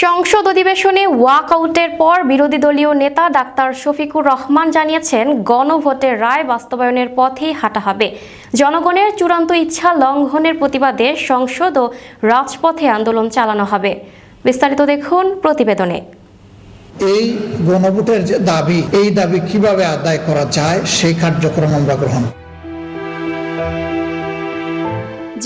সংসদ অধিবেশনে ওয়াকআউটের পর বিরোধী দলীয় নেতা ডাক্তার শফিকুর রহমান জানিয়েছেন, গণভোটের রায় বাস্তবায়নের পথেই হাঁটা হবে। জনগণের চূড়ান্ত ইচ্ছা লঙ্ঘনের প্রতিবাদে সংসদ ও রাজপথে আন্দোলন চালানো হবে। বিস্তারিত দেখুন প্রতিবেদনে। এই গণভোটের যে দাবি, এই দাবি কিভাবে আদায় করা যায় সেই কার্যক্রম আমরা গ্রহণ।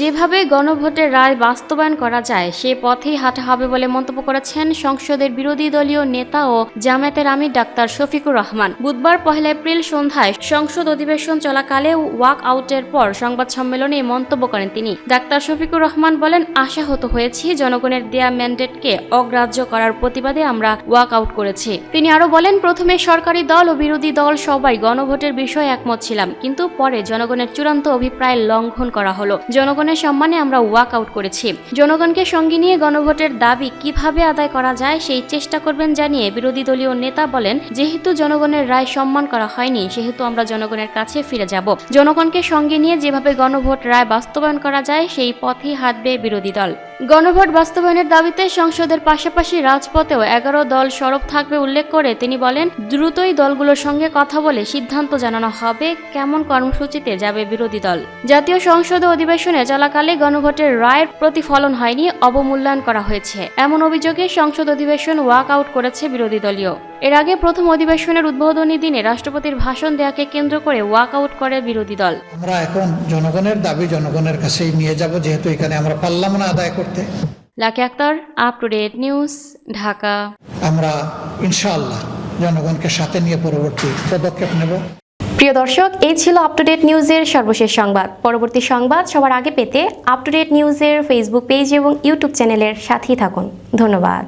যেভাবে গণভোটের রায় বাস্তবায়ন করা যায় সে পথেই হাঁটা হবে বলে মন্তব্য করেছেন সংসদের বিরোধী দলীয় নেতা ও জামায়াতের আমির ডাক্তার শফিকুর রহমান। বুধবার 1 এপ্রিল সন্ধ্যায় সংসদ অধিবেশন চলাকালে ওয়াক আউটের পর সংবাদ সম্মেলনে এই মন্তব্য করেন তিনি। ডাক্তার শফিকুর রহমান বলেন, আশাহত হয়েছি, জনগণের দেয়া ম্যান্ডেটকে অগ্রাহ্য করার প্রতিবাদে আমরা ওয়াক আউট করেছি। তিনি আরো বলেন, প্রথমে সরকারি দল ও বিরোধী দল সবাই গণভোটের বিষয়ে একমত ছিলাম, কিন্তু পরে জনগণের চূড়ান্ত অভিপ্রায় লঙ্ঘন করা হলো। জনগণের সম্মানে আমরা ওয়াক আউট করেছি। জনগণকে সঙ্গে নিয়ে গণভোটের দাবি কিভাবে আদায় করা যায় সেই চেষ্টা করবেন জানিয়ে বিরোধী দলীয় নেতা বলেন, যেহেতু জনগণের রায় সম্মান করা হয়নি সেহেতু আমরা জনগণের কাছে ফিরে যাব। জনগণকে সঙ্গে নিয়ে যেভাবে গণভোট রায় বাস্তবায়ন করা যায় সেই পথেই হাঁটবে বিরোধী দল। গণভোট বাস্তবায়নের দাবিতে সংসদের পাশাপাশি রাজপথেও 11 দল সরব থাকবে উল্লেখ করে তিনি বলেন, দ্রুতই দলগুলোর সঙ্গে কথা বলে সিদ্ধান্ত জানানো হবে কেমন কর্মসূচিতে যাবে বিরোধী দল। জাতীয় সংসদ অধিবেশনে চলাকালে গণভোটের রায়ের প্রতিফলন হয়নি, অবমূল্যায়ন করা হয়েছে এমন অভিযোগে সংসদ অধিবেশন ওয়াক আউট করেছে বিরোধী দলীয়। এর আগে প্রথম অধিবেশনের উদ্বোধনী দিনে রাষ্ট্রপতির ভাষণ দেওয়াকে কেন্দ্র করে ওয়াক আউট করে বিরোধী দল। আমরা এখন জনগণের দাবি জনগণের কাছেই নিয়ে যাব, যেহেতু এখানে আমরা পারলাম না আদায় করতে। Lucky Akter, up to date news, Dhaka. আমরা ইনশাআল্লাহ জনগণকে সাথে নিয়ে পরবর্তী পদক্ষেপ নেব। প্রিয় দর্শক, এই ছিল আপ টু ডেট নিউজের সর্বশেষ সংবাদ। পরবর্তী সংবাদ সবার আগে পেতে আপ টু ডেট নিউজের ফেসবুক পেজ এবং ইউটিউব চ্যানেলের সাথেই থাকুন। ধন্যবাদ।